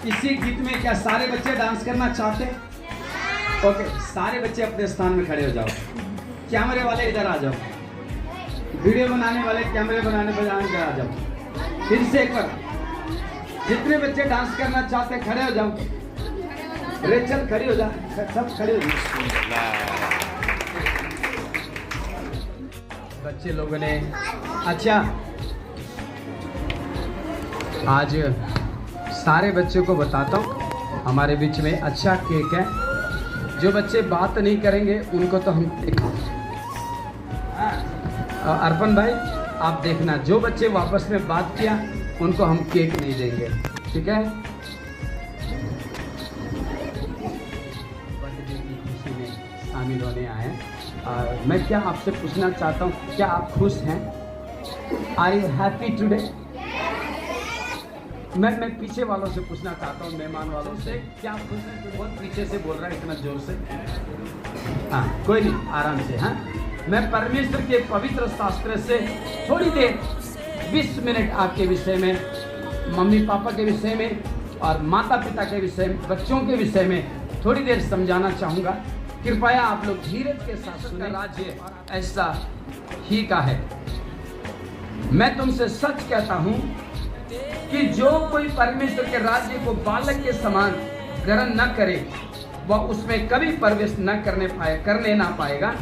इसी गीत में क्या सारे बच्चे डांस करना चाहते हैं? ओके, सारे बच्चे अपने स्थान में खड़े हो जाओ। कैमरे वाले इधर आ जाओ, वीडियो बनाने वाले कैमरे बनाने पर इधर आ जाओ। फिर से एक बार, जितने बच्चे डांस करना चाहते हैं खड़े हो जाओ। रेचल खड़ी हो जा, सब खड़े हो जाओ। बच्चे लोगों ने अच्छा, आज सारे बच्चों को बताता हूँ, हमारे बीच में अच्छा केक है। जो बच्चे बात नहीं करेंगे उनको तो हम अर्पण भाई आप देखना, जो बच्चे वापस में बात किया उनको हम केक नहीं देंगे, ठीक है? बर्थडे की खुशी में शामिल होने आए। मैं क्या आपसे पूछना चाहता हूँ, क्या आप खुश हैं? Are you happy today? मैं पीछे वालों से पूछना चाहता हूँ, मेहमान वालों से, क्या आप खुश हैं? बहुत पीछे से बोल रहा है इतना जोर से। हाँ कोई नहीं, आराम से। हाँ, मैं परमेश्वर के पवित्र शास्त्र से थोड़ी देर 20 मिनट आपके विषय में, मम्मी पापा के विषय में और माता पिता के विषय में, बच्चों के विषय में थोड़ी देर समझाना चाहूँगा। कृपया आप लोग धीरज के साथ सुने। राज्य ऐसा ही का है। मैं तुमसे सच कहता हूँ कि जो कोई परमेश्वर के राज्य को बालक के समान ग्रहण न करे वह उसमें कभी प्रवेश न करने ना पाएगा।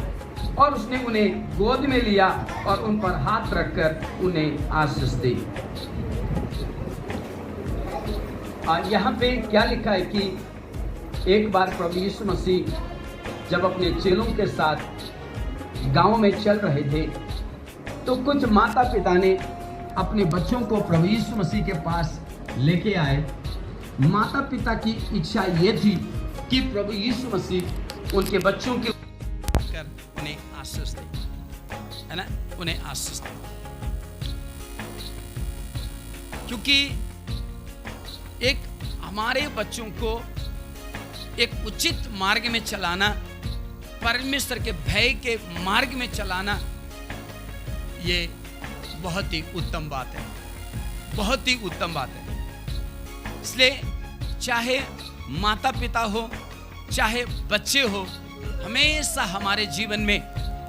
और उसने उन्हें गोद में लिया और उन पर हाथ रखकर उन्हें आशीष दी। यहाँ पे क्या लिखा है कि एक बार प्रभु यीशु मसीह जब अपने चेलों के साथ गांव में चल रहे थे तो कुछ माता पिता ने अपने बच्चों को प्रभु यीशु मसीह के पास लेके आए। माता पिता की इच्छा ये थी कि प्रभु यीशु मसीह उनके बच्चों के कर उन्हें आशीष दे, है ना, उन्हें आशीष दे। क्योंकि एक हमारे बच्चों को एक उचित मार्ग में चलाना, परमेश्वर के भय के मार्ग में चलाना, ये बहुत ही उत्तम बात है, बहुत ही उत्तम बात है। इसलिए चाहे माता पिता हो चाहे बच्चे हो, हमेशा हमारे जीवन में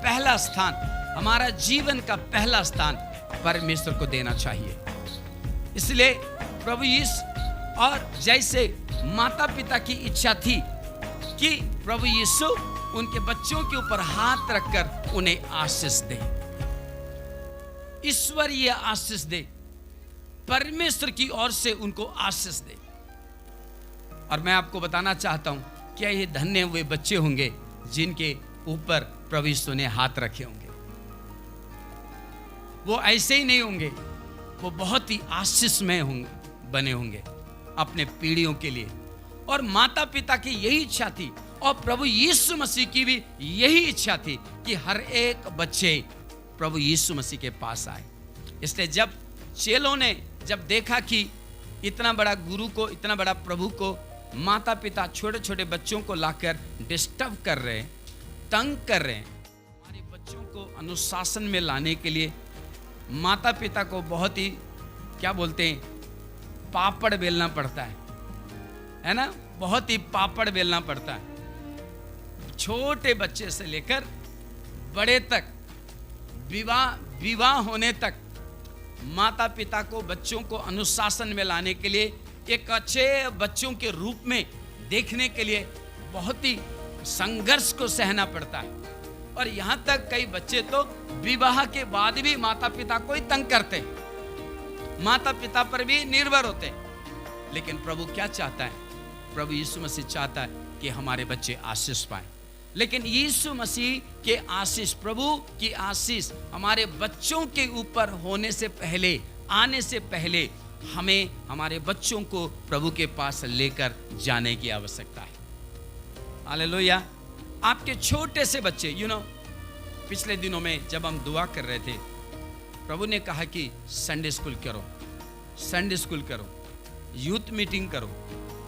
पहला स्थान, हमारा जीवन का पहला स्थान परमेश्वर को देना चाहिए। इसलिए प्रभु यीशु, और जैसे माता पिता की इच्छा थी कि प्रभु यीशु उनके बच्चों के ऊपर हाथ रखकर उन्हें आशीष दे, ईश्वरीय आशीष दे, परमेश्वर की ओर से उनको आशीष दे। और मैं आपको बताना चाहता हूं, क्या ये धन्य हुए बच्चे होंगे जिनके ऊपर प्रभु यीशु ने हाथ रखे होंगे। वो ऐसे ही नहीं होंगे, वो बहुत ही आशीषमय होंगे, बने होंगे अपने पीढ़ियों के लिए। और माता पिता की यही इच्छा थी और प्रभु यीशु मसीह की भी यही इच्छा थी कि हर एक बच्चे प्रभु यीशु मसीह के पास आए। इसलिए जब चेलों ने जब देखा कि इतना बड़ा गुरु को, इतना बड़ा प्रभु को माता पिता छोटे छोटे बच्चों को लाकर डिस्टर्ब कर रहे हैं, तंग कर रहे हैं, हमारे बच्चों को अनुशासन में लाने के लिए माता पिता को बहुत ही, क्या बोलते हैं, पापड़ बेलना पड़ता है ना, बहुत ही पापड़ बेलना पड़ता है। छोटे बच्चे से लेकर बड़े तक, विवाह होने तक माता पिता को बच्चों को अनुशासन में लाने के लिए, एक अच्छे बच्चों के रूप में देखने के लिए बहुत ही संघर्ष को सहना पड़ता है। और यहाँ तक कई बच्चे तो विवाह के बाद भी माता पिता को ही तंग करते हैं, माता पिता पर भी निर्भर होते हैं। लेकिन प्रभु क्या चाहता है? प्रभु यीशु मसीह चाहता है कि हमारे बच्चे आशीष पाएं। लेकिन यीशु मसीह के आशीष, प्रभु की आशीष हमारे बच्चों के ऊपर होने से पहले, आने से पहले हमें हमारे बच्चों को प्रभु के पास लेकर जाने की आवश्यकता है। हालेलुया। आपके छोटे से बच्चे, पिछले दिनों में जब हम दुआ कर रहे थे, प्रभु ने कहा कि संडे स्कूल करो, संडे स्कूल करो, यूथ मीटिंग करो।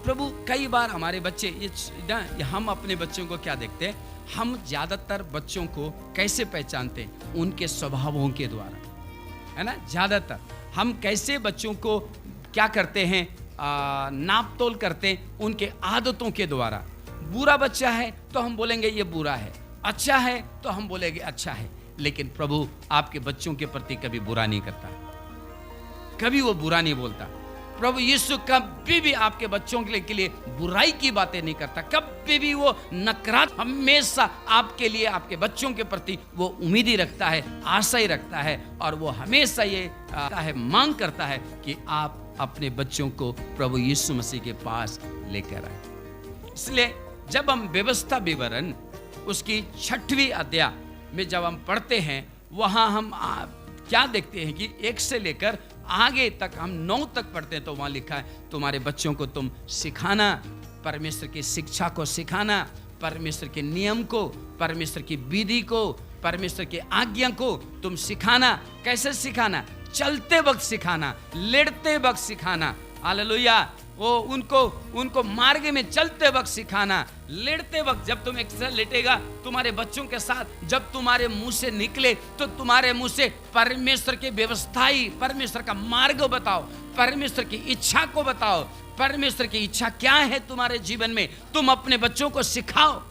प्रभु कई बार हमारे बच्चे, ये हम अपने बच्चों को क्या देखते हैं, हम ज़्यादातर बच्चों को कैसे पहचानते हैं? उनके स्वभावों के द्वारा, है ना। ज़्यादातर हम कैसे बच्चों को क्या करते हैं, नाप तोल करते हैं उनके आदतों के द्वारा। बुरा बच्चा है तो हम बोलेंगे ये बुरा है, अच्छा है तो हम बोलेंगे अच्छा है। लेकिन प्रभु आपके बच्चों के प्रति कभी बुरा नहीं करता, कभी वो बुरा नहीं बोलता। प्रभु यीशु कभी भी आपके बच्चों के लिए बुराई की बातें नहीं करता, कभी भी वो नकारात्मक, हमेशा आपके लिए, आपके बच्चों के प्रति वो उम्मीद ही रखता है, आशा ही रखता है, और वो हमेशा ये मांग करता है कि आप अपने बच्चों को प्रभु यीशु मसीह के पास लेकर आए। इसलिए जब हम व्यवस्था विवरण उसकी 6वीं अध्याय में जब हम पढ़ते हैं, वहां हम क्या देखते हैं कि 1 से लेकर आगे तक हम 9 तक पढ़ते हैं, तो वहां लिखा है तुम्हारे बच्चों को तुम सिखाना, परमेश्वर की शिक्षा को सिखाना, परमेश्वर के नियम को, परमेश्वर की विधि को, परमेश्वर की आज्ञा को तुम सिखाना। कैसे सिखाना? चलते वक्त सिखाना, लेटते वक्त सिखाना। हालेलुया। वो उनको मार्ग में चलते वक्त सिखाना, लेटते वक्त। जब तुम एक साथ लेटेगा तुम्हारे बच्चों के साथ, जब तुम्हारे मुंह से निकले तो तुम्हारे मुंह से परमेश्वर की व्यवस्थाई, परमेश्वर का मार्ग बताओ, परमेश्वर की इच्छा को बताओ। परमेश्वर की इच्छा क्या है तुम्हारे जीवन में, तुम अपने बच्चों को सिखाओ।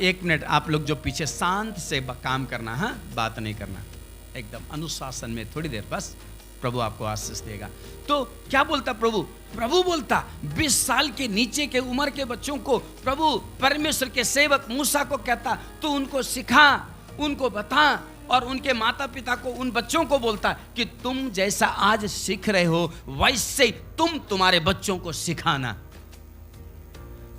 1 मिनट, आप लोग जो पीछे शांत से काम करना, हाँ, बात नहीं करना, एकदम अनुशासन में थोड़ी देर बस। प्रभु आपको आशीष देगा। तो क्या बोलता प्रभु? प्रभु बोलता 20 साल के नीचे के उम्र के बच्चों को प्रभु परमेश्वर के सेवक मूसा को कहता तू उनको सिखा, उनको बता, और उनके माता पिता को, उन बच्चों को बोलता कि तुम जैसा आज सीख रहे हो वैसे तुम तुम्हारे बच्चों को सिखाना,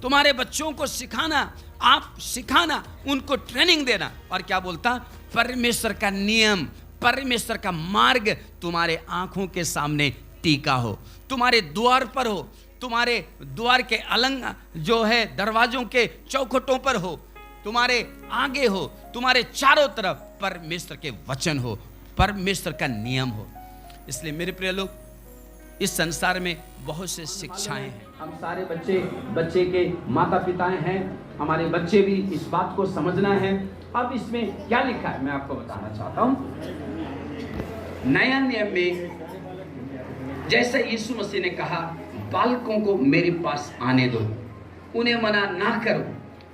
तुम्हारे बच्चों को सिखाना, आप सिखाना, उनको ट्रेनिंग देना। और क्या बोलता? परमेश्वर का नियम, परमेश्वर का मार्ग तुम्हारे आंखों के सामने टीका हो, तुम्हारे द्वार पर हो, तुम्हारे द्वार के अलंग जो है दरवाजों के चौखटों पर हो, तुम्हारे आगे हो, तुम्हारे चारों तरफ परमेश्वर के वचन हो, परमेश्वर का नियम हो। इसलिए मेरे प्रिय लोग, इस संसार में बहुत से शिक्षाएं हैं। हम सारे बच्चे के माता पिताएं हैं, हमारे बच्चे भी इस बात को समझना है। अब इसमें क्या लिखा है मैं आपको बताना चाहता हूं। नया नियम में जैसे यीशु मसीह ने कहा बालकों को मेरे पास आने दो, उन्हें मना ना करो।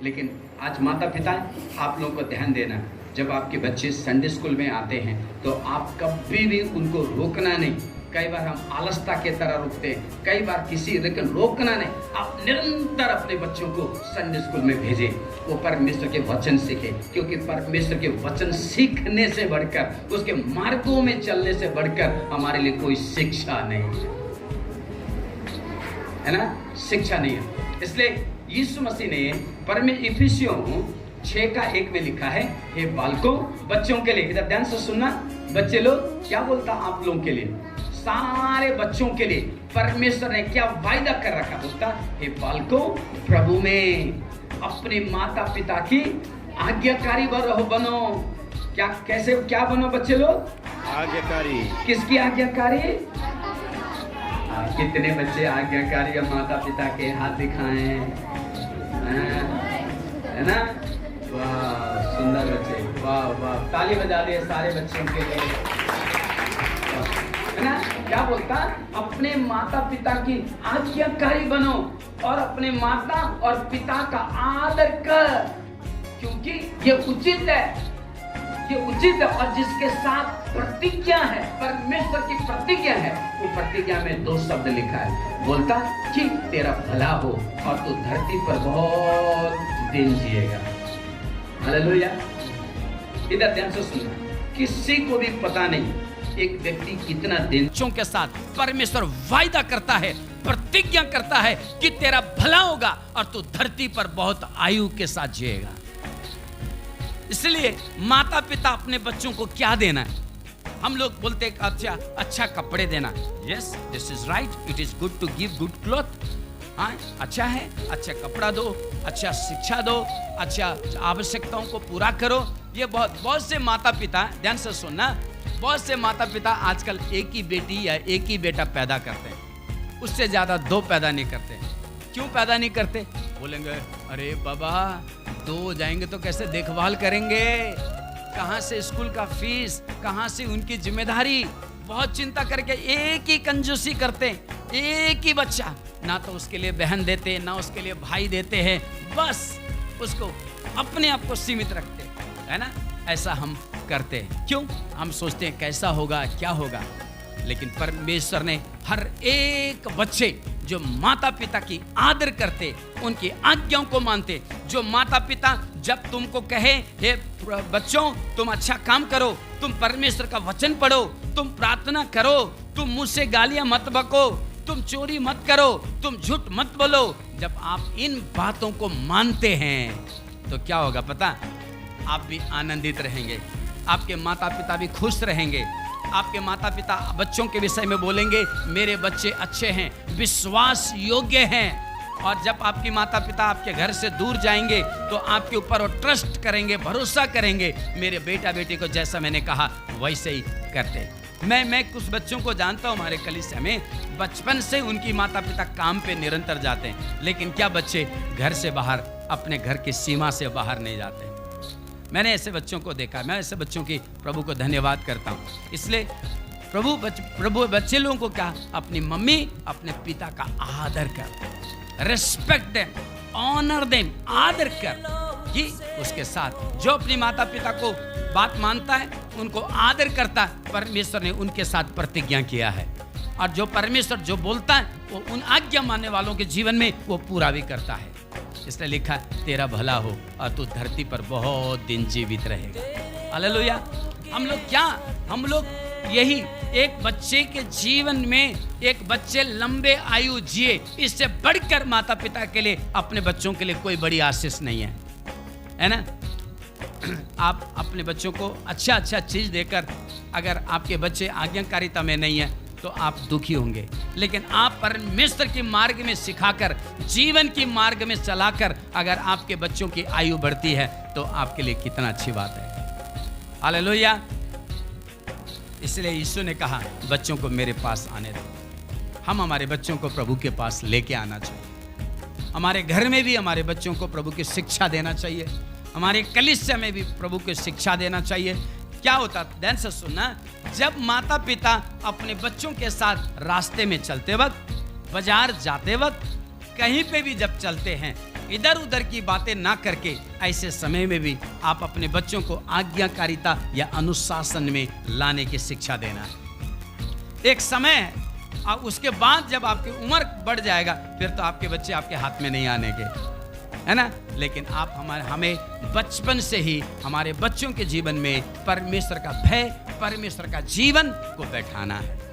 लेकिन आज माता पिता आप लोगों को ध्यान देना, जब आपके बच्चे संडे स्कूल में आते हैं तो आप कभी भी उनको रोकना नहीं। कई बार हम आलसता के तरह रुकते हैं, कई बार किसी, लेकिन रोकना नहीं। आप निरंतर अपने बच्चों को संडे स्कूल में भेजें, वो परमेश्वर के वचन सीखे, क्योंकि परमेश्वर के वचन सीखने से बढ़कर, उसके मार्गों में चलने से बढ़कर हमारे लिए कोई शिक्षा नहीं है ना, शिक्षा नहीं है। इसलिए यीशु मसीह ने इफिसियों 6:1 में लिखा है, हे बालकों, बच्चों के लिए, इधर ध्यान से सुनना, बच्चे लोग क्या बोलता आप लोगों के लिए, सारे बच्चों के लिए परमेश्वर ने क्या वायदा कर रखा? बोलता हे बालकों, प्रभु में अपने माता पिता की आज्ञाकारी बनो। क्या बनो बच्चे लोग? आज्ञाकारी। किसकी आज्ञाकारी? कितने बच्चे आज्ञाकारी माता पिता के? हाथ दिखाएं, है ना? वाह, सुंदर बच्चे, वाह वाह, ताली बजा दे सारे बच्चों के लिए, है ना? क्या बोलता? अपने माता पिता की आज्ञाकारी बनो और अपने माता और पिता का आदर कर, क्योंकि ये उचित है, ये उचित है। और जिसके साथ प्रतिज्ञा है, परमेश्वर की प्रतिज्ञा है, वो प्रतिज्ञा में 2 शब्द लिखा है, बोलता कि तेरा भला हो और तू धरती पर बहुत दिन जिएगा। हालेलुया। इधर ध्यान से सुनना, किसी को भी पता नहीं एक व्यक्ति कितना दिन के साथ परमेश्वर वायदा करता है, प्रतिज्ञा करता है कि तेरा भला होगा और तू धरती पर बहुत आयु के साथ जिएगा। इसलिए माता पिता अपने बच्चों को क्या देना है? हम लोग बोलते हैं अच्छा कपड़े देना। Yes, this is right, it is good to give good cloth. हाँ, अच्छा है, अच्छा कपड़ा दो, अच्छा शिक्षा दो, अच्छा आवश्यकताओं को पूरा करो। ये बहुत से माता पिता, ध्यान से सुनना, बहुत से माता पिता आजकल एक ही बेटी या एक ही बेटा पैदा करते हैं, उससे ज्यादा 2 पैदा नहीं करते। क्यों पैदा नहीं करते? बोलेंगे अरे बाबा 2 हो जाएंगे तो कैसे देखभाल करेंगे, कहाँ से स्कूल का फीस, कहाँ से उनकी जिम्मेदारी, बहुत चिंता करके एक ही कंजूसी करते हैं, एक ही बच्चा, ना तो उसके लिए बहन देते, ना उसके लिए भाई देते हैं, बस उसको अपने आप को सीमित रखते हैं, है ना। ऐसा हम करते हैं, क्यों? हम सोचते हैं कैसा होगा, क्या होगा। लेकिन परमेश्वर ने हर एक बच्चे जो माता पिता की आदर करते, उनकी आज्ञाओं को मानते, जो माता पिता जब तुमको कहे, हे बच्चों तुम अच्छा काम करो, तुम परमेश्वर का वचन पढ़ो, तुम प्रार्थना करो, तुम मुझसे गालियां मत बको, तुम चोरी मत करो, तुम झूठ मत बोलो, जब आप इन बातों को मानते हैं तो क्या होगा पता? आप भी आनंदित रहेंगे, आपके माता पिता भी खुश रहेंगे, आपके माता पिता बच्चों के विषय में बोलेंगे मेरे बच्चे अच्छे हैं, विश्वास योग्य हैं। और जब आपकी माता पिता आपके घर से दूर जाएंगे तो आपके ऊपर वो ट्रस्ट करेंगे, भरोसा करेंगे, मेरे बेटा बेटी को जैसा मैंने कहा वैसे ही करते। मैं कुछ बच्चों को जानता हूँ हमारे कलीसिया में, बचपन से उनकी माता पिता काम पे निरंतर जाते हैं, लेकिन क्या बच्चे घर से बाहर, अपने घर की सीमा से बाहर नहीं जाते। मैंने ऐसे बच्चों को देखा, मैं ऐसे बच्चों की प्रभु को धन्यवाद करता हूँ। इसलिए प्रभु बच्चे लोगों को क्या, अपनी मम्मी अपने पिता का आदर कर, रिस्पेक्ट देम, ऑनर देम, आदर कर कि उसके साथ जो अपनी माता पिता को बात मानता है, उनको आदर करता है, परमेश्वर ने उनके साथ प्रतिज्ञा किया है। और जो परमेश्वर जो बोलता है वो उन आज्ञा मानने वालों के जीवन में वो पूरा भी करता है। इसलिए लिखा तेरा भला हो और तू धरती पर बहुत दिन जीवित रहेगा। हालेलुया। हम लोग यही एक बच्चे के जीवन में, एक बच्चे लंबे आयु जिए, इससे बढ़कर माता पिता के लिए, अपने बच्चों के लिए कोई बड़ी आशीष नहीं है ना। आप अपने बच्चों को अच्छा चीज देकर, अगर आपके बच्चे आज्ञाकारिता में नहीं है तो आप दुखी होंगे, लेकिन आप परमेश्वर के मार्ग में सिखाकर, जीवन की मार्ग में चलाकर अगर आपके बच्चों की आयु बढ़ती है तो आपके लिए कितना अच्छी बात है। हालेलुया। इसलिए यीशु ने कहा बच्चों को मेरे पास आने दो। हम हमारे बच्चों को प्रभु के पास लेके आना चाहिए, हमारे घर में भी हमारे बच्चों को प्रभु की शिक्षा देना चाहिए, हमारे कलीसिया में भी प्रभु की शिक्षा देना चाहिए। क्या होता, ध्यान से सुनना, जब माता पिता अपने बच्चों के साथ रास्ते में चलते वक्त, बाजार जाते वक्त, कहीं पे भी जब चलते हैं, इधर उधर की बातें ना करके, ऐसे समय में भी आप अपने बच्चों को आज्ञाकारिता या अनुशासन में लाने की शिक्षा देना है। एक समय है, और उसके बाद जब आपकी उम्र बढ़ जाएगा फिर तो आपके बच्चे आपके हाथ में नहीं आने के, है ना। लेकिन आप हमें बचपन से ही हमारे बच्चों के जीवन में परमेश्वर का भय, परमेश्वर का जीवन को बैठाना है।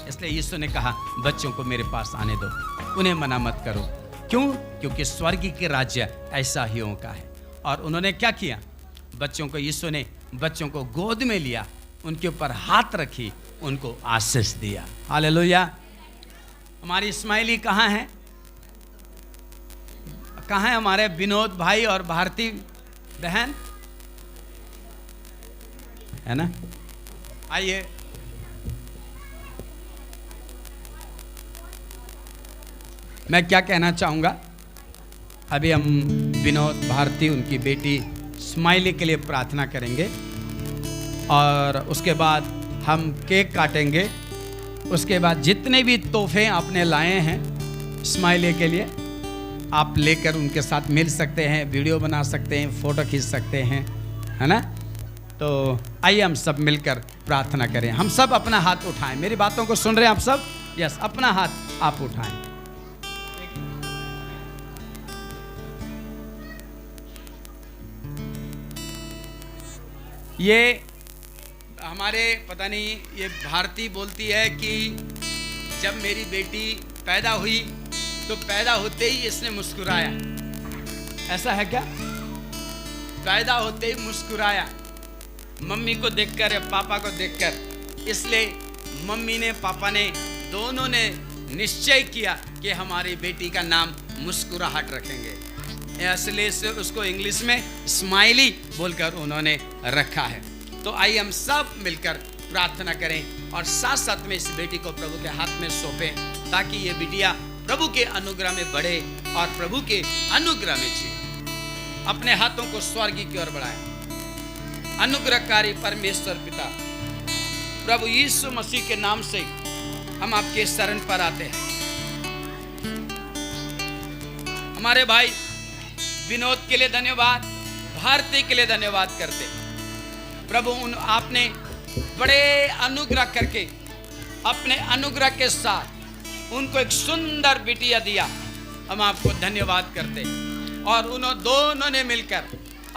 इसलिए यीशु ने कहा बच्चों को मेरे पास आने दो, उन्हें मना मत करो। क्यों? क्योंकि स्वर्ग के राज्य ऐसा ही का है। और उन्होंने क्या किया, बच्चों को, यीशु ने बच्चों को गोद में लिया, उनके ऊपर हाथ रखी, उनको आशीष दिया। हालेलुया। हमारी इस्माइली कहाँ है? कहाँ है हमारे विनोद भाई और भारती बहन, है ना? आइए। मैं क्या कहना चाहूँगा, अभी हम विनोद, भारती, उनकी बेटी स्माइली के लिए प्रार्थना करेंगे और उसके बाद हम केक काटेंगे। उसके बाद जितने भी तोहफे आपने लाए हैं स्माइली के लिए, आप लेकर उनके साथ मिल सकते हैं, वीडियो बना सकते हैं, फोटो खींच सकते हैं, है ना। तो आइए हम सब मिलकर प्रार्थना करें। हम सब अपना हाथ उठाएं। मेरी बातों को सुन रहे हैं आप सब? यस, अपना हाथ आप उठाएं। ये हमारे, पता नहीं, ये भारती बोलती है कि जब मेरी बेटी पैदा हुई तो पैदा होते ही इसने मुस्कुराया। ऐसा है क्या? पैदा होते ही मुस्कुराया, मम्मी को देखकर या पापा को देखकर। इसलिए मम्मी ने, पापा ने, दोनों ने निश्चय किया कि हमारी बेटी का नाम मुस्कुराहट रखेंगे। इसलिए से उसको इंग्लिश में स्माइली बोलकर उन्होंने रखा है। तो आइए हम सब मिलकर प्रार्थना करें और साथ साथ में इस बेटी को प्रभु के हाथ में सौंपें, ताकि ये बिटिया प्रभु के अनुग्रह में बढ़े और प्रभु के अनुग्रह में जिए। अपने हाथों को स्वर्ग की ओर बढ़ाएं। अनुग्रहकारी परमेश्वर पिता, प्रभु यीशु मसीह के नाम से हम आपके शरण पर आते हैं। हमारे भाई विनोद के लिए धन्यवाद, भारती के लिए धन्यवाद करते। प्रभु आपने बड़े अनुग्रह करके, अपने अनुग्रह के साथ उनको एक सुंदर बिटिया दिया। हम आपको धन्यवाद करते। और उन्होंने दोनों ने मिलकर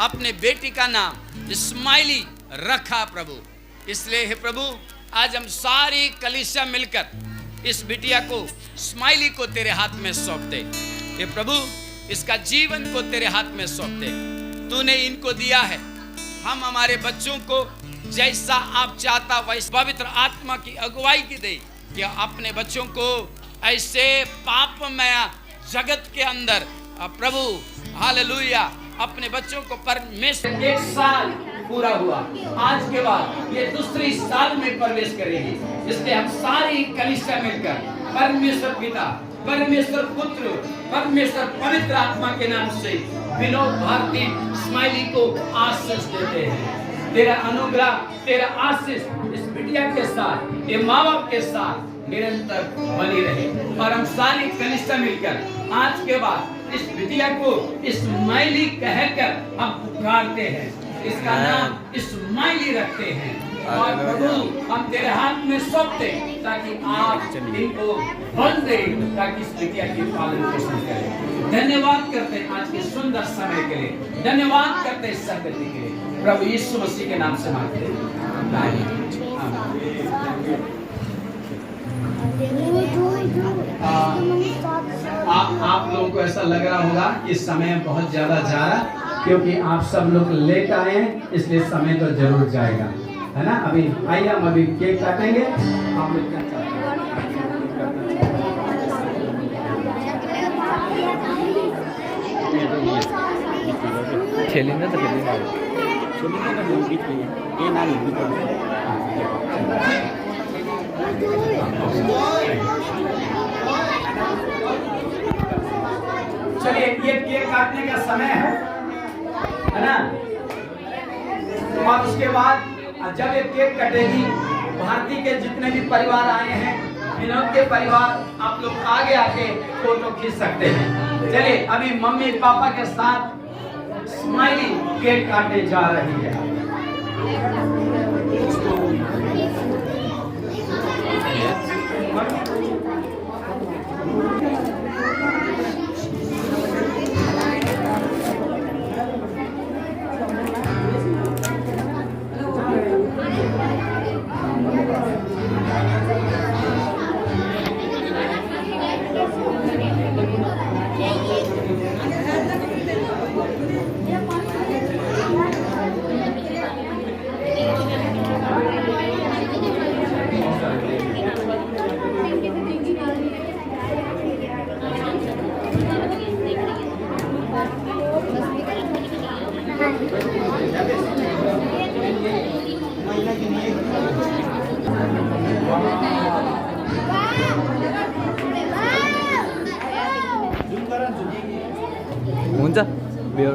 अपने बेटी का नाम इस्माइली रखा प्रभु। इसलिए हे प्रभु, आज हम सारी कलीसिया मिलकर इस बिटिया को, इस्माइली को तेरे हाथ में सौंपते। हे प्रभु, इसका जीवन को तेरे हाथ में सौंपते। तूने इनको दिया है, हम हमारे बच्चों को जैसा आप चाहता वैसे पवित्र आत्मा की अगुवाई की दे कि अपने बच्चों को ऐसे पापमय जगत के अंदर प्रभु हालेलुया अपने बच्चों को परमेश्वर। 1 साल पूरा हुआ, आज के बाद ये दूसरी साल में प्रवेश करेगी। इसलिए हम सारी कलीसिया मिलकर परमेश्वर पिता, परमेश्वर पुत्र, परमेश्वर पवित्र आत्मा के नाम से विनोद भारती इस्माइली को आशीष देते हैं। तेरा अनुग्रह, तेरा आशीष इस बिटिया के साथ, ये माँ बाप के साथ निरंतर बनी रहे। और हम सारी कलीसिया मिलकर आज के बाद इस बिटिया को इस्माइली कहकर हम पुकारते हैं, इसका नाम इस्माइली रखते हैं। और प्रभु, हम तेरे हाथ में सौंपते ताकि आप इनको बल दे, ताकि इस बिटिया की पालन पोषण करें। धन्यवाद करते हैं आज के सुंदर समय के लिए, धन्यवाद करते हैं इस संगति के लिए। प्रभु यीशु मसीह के नाम से मांगते हैं। आप लोगों को ऐसा लग रहा होगा कि समय बहुत ज्यादा जा रहा, क्योंकि आप सब लोग लेट आए हैं, इसलिए समय तो जरूर जाएगा, है ना। अभी आइए, हम अभी केक काटेंगे। आप लोग क्या चाहते हैं? चलिए, ये केक काटने का समय है ना। और उसके बाद जब ये केक कटेगी, भारती के जितने भी परिवार आए हैं, विनोद के परिवार, आप लोग आगे आके फोटो खींच सकते हैं। चलिए, अभी मम्मी पापा के साथ स्माइली केक काटने जा रही है। हुन्छ बियर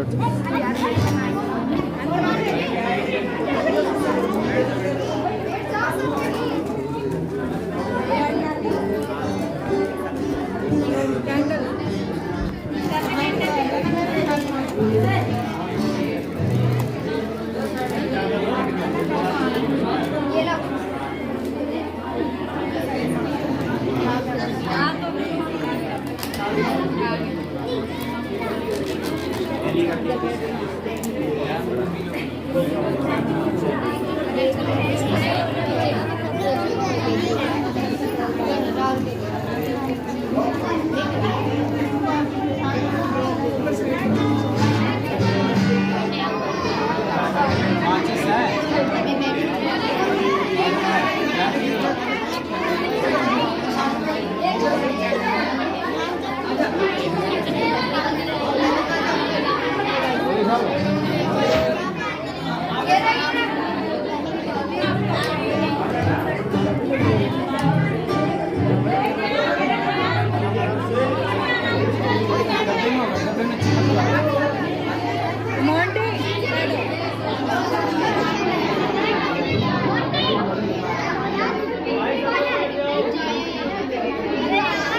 Gracias.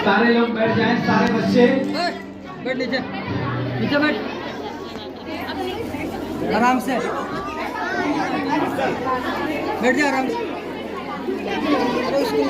सारे लोग बैठ जाएं, सारे बच्चे। बैठ नीचे, नीचे बैठ, आराम से बैठ जा, आराम से। अरे उसको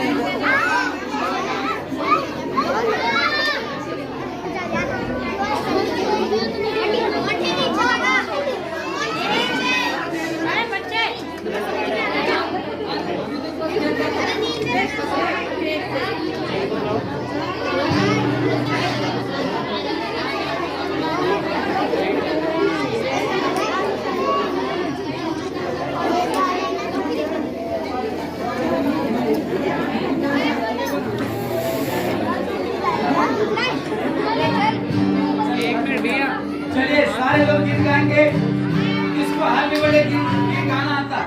चलिए सारे लोग गीत गाएंगे। किसको हैप्पी बर्थडे गीत गाना आता?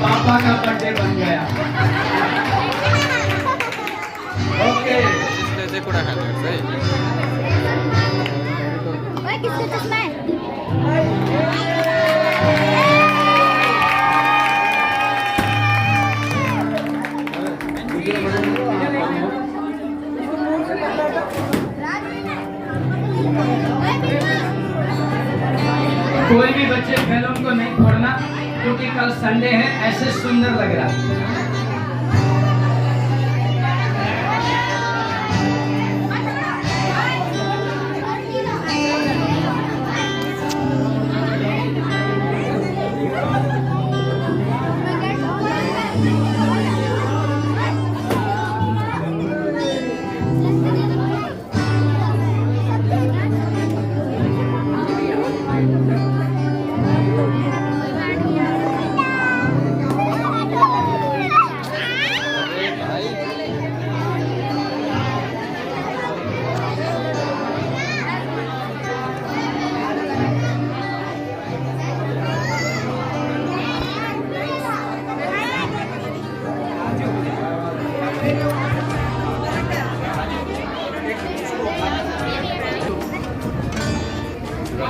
पापा का बर्थडे बन गया। ओके किसका चश्मा है? कोई भी बच्चे बैलून को नहीं फोड़ना, क्योंकि कल संडे है, ऐसे सुंदर लग रहा है।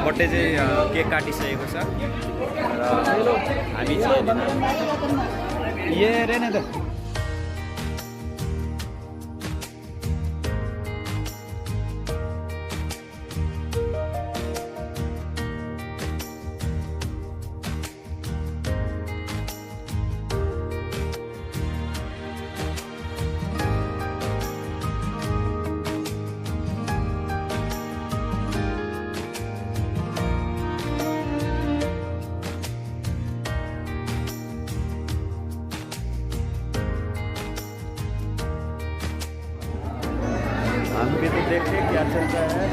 बर्थडे चाहिँ केक काटिसकेको छ र हामी चाहिँ ये रहने दो। हम भी तो देखते क्या चल रहा है।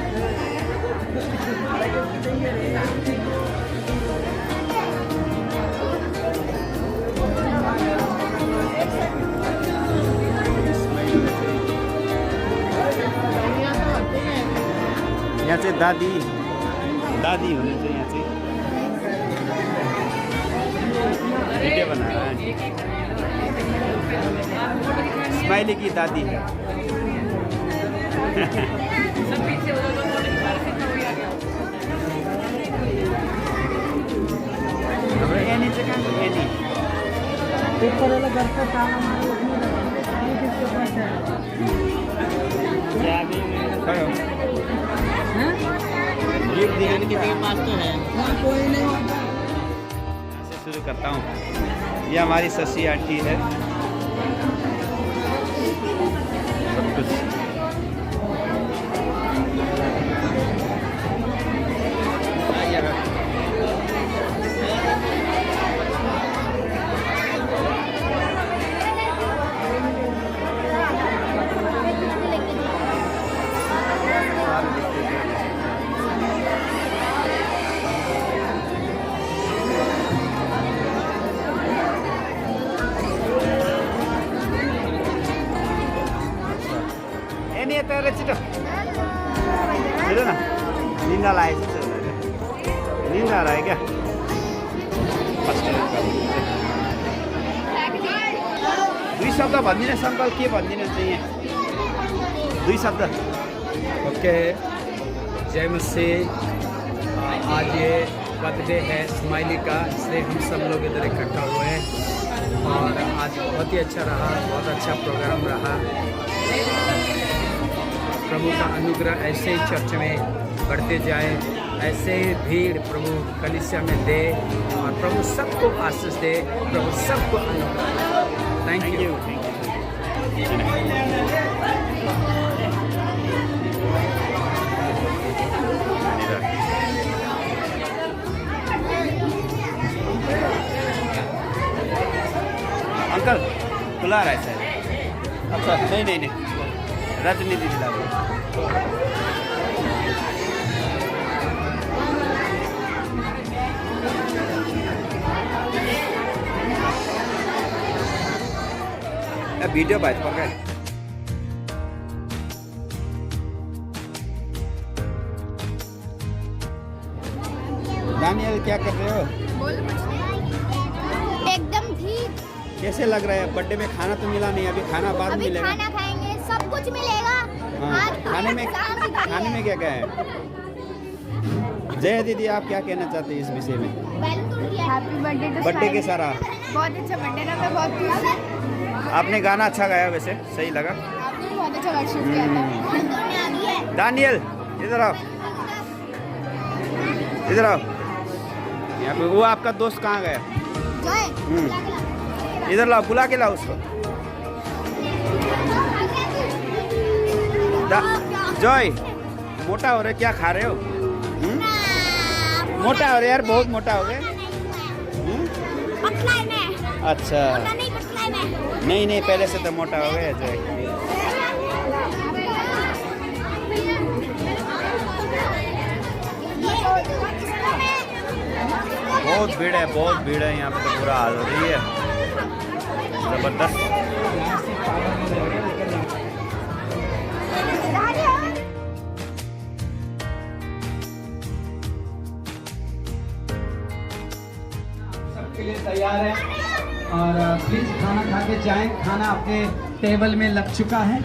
यहाँ चाहिँ दादी दादी हुनुहुन्छ। यहाँ चाहिँ भिडियो बनाएर स्माइली की दादी हाम्रो एनी चाहिँ कहाँ छ? एनी ऊपर वाला घर का ताला मारो, उसमें किसके पास है? खड़ो हैं? गिफ्ट दिया किसी के पास तो है। हाँ, कोई नहीं होता। यहाँ से शुरू करता हूँ। ये हमारी ससी आंटी है। सब कुछ नि यता हेर छिटो हेर न निन्दा लागेको छ निन्दा लाग्यो क्या दुई शब्द भनिदिनुहोस् अङ्कल के भनिदिनुहुन्छ यहाँ दुई शब्द ओके जय मसीह आज ये बर्थडे है स्माइली का, इसलिए हम सब लोग इधर इकट्ठा हुए हैं और आज बहुत ही अच्छा रहा, बहुत अच्छा प्रोग्राम रहा। प्रभु का अनुग्रह ऐसे ही चर्च में बढ़ते जाए, ऐसे ही भीड़ प्रभु कलीसिया में दे और प्रभु सबको आशीष दे, प्रभु सबको अनुग्रह। Thank you. अंकल बुला रहा है सर। अच्छा नहीं राजनीति दिला रहे वीडियो भाई पकड़। दानियल क्या कर रहे हो? एकदम ठीक। कैसे लग रहा है? बर्थडे में खाना तो मिला नहीं, अभी खाना बाद में अभी मिलेगा। खाना खाएंगे, सब कुछ मिलेगा। हाँ, आज खाने में क्या क्या है? जय दीदी आप क्या कहना चाहते हैं इस विषय में? हैप्पी बर्थडे टू बर्थडे के सारा बहुत अच्छा बर्थडे ना, मैं बहुत खुश हूँ। आपने गाना अच्छा गाया, वैसे सही लगा। आपने बहुत अच्छा वर्शिप किया था। दानियल इधर आओ, इधर आओ। यहाँ पे वो आपका दोस्त कहाँ गया? इधर लाओ, बुला के लाओ उसको। जॉय मोटा हो रहे, क्या खा रहे हो? मोटा हो रहे यार, बहुत मोटा हो गए। अच्छा नहीं पहले से तो मोटा हो गए जॉय। बहुत भीड़ है यहाँ पे, तो बुरा हाल हो रही है जबरदस्त। सबके लिए तैयार है और प्लीज खाना खा के जाएं। खाना अपने टेबल में लग चुका है।